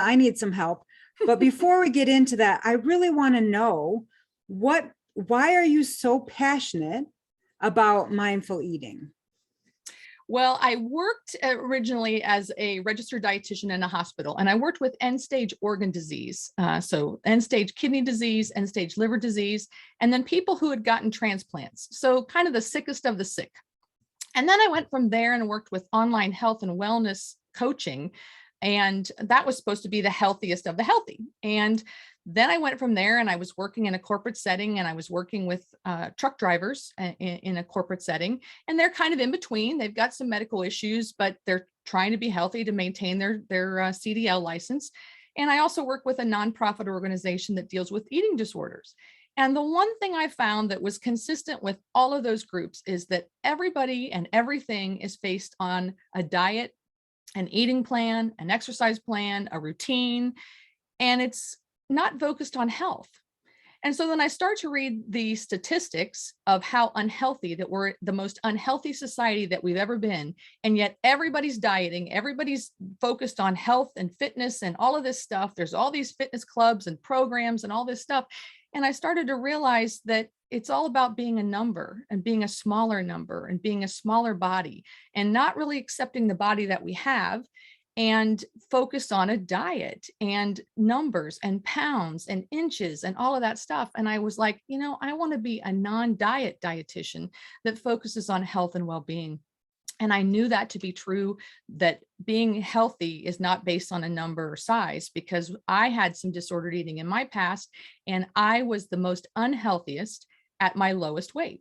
I need some help. But before we get into that, I really want to know why are you so passionate about mindful eating? Well, I worked originally as a registered dietitian in a hospital, and I worked with end-stage organ disease. So end-stage kidney disease, end-stage liver disease, and then people who had gotten transplants. So kind of the sickest of the sick. And then I went from there and worked with online health and wellness coaching. And that was supposed to be the healthiest of the healthy. And then I went from there and I was working in a corporate setting, and I was working with truck drivers in a corporate setting. And they're kind of in between. They've got some medical issues, but they're trying to be healthy to maintain their CDL license. And I also work with a nonprofit organization that deals with eating disorders. And the one thing I found that was consistent with all of those groups is that everybody and everything is based on a diet, an eating plan, an exercise plan, a routine, and it's not focused on health. And so then I start to read the statistics of how unhealthy, that we're the most unhealthy society that we've ever been. And yet everybody's dieting, everybody's focused on health and fitness and all of this stuff. There's all these fitness clubs and programs and all this stuff. And I started to realize that it's all about being a number and being a smaller number and being a smaller body and not really accepting the body that we have, and focus on a diet and numbers and pounds and inches and all of that stuff. And I was like, I want to be a non-diet dietitian that focuses on health and well-being. And I knew that to be true, that being healthy is not based on a number or size, because I had some disordered eating in my past, and I was the most unhealthiest at my lowest weight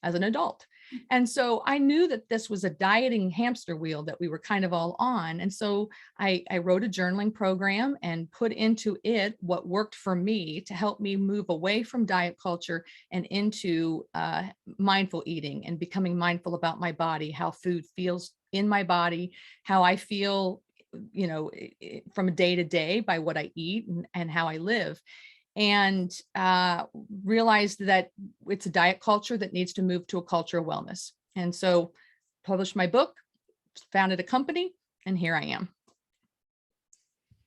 as an adult. And so I knew that this was a dieting hamster wheel that we were kind of all on. And so I wrote a journaling program and put into it what worked for me to help me move away from diet culture and into mindful eating and becoming mindful about my body, how food feels in my body, how I feel, from day to day by what I eat and how I live. And realized that it's a diet culture that needs to move to a culture of wellness. And so published my book, founded a company, and here I am.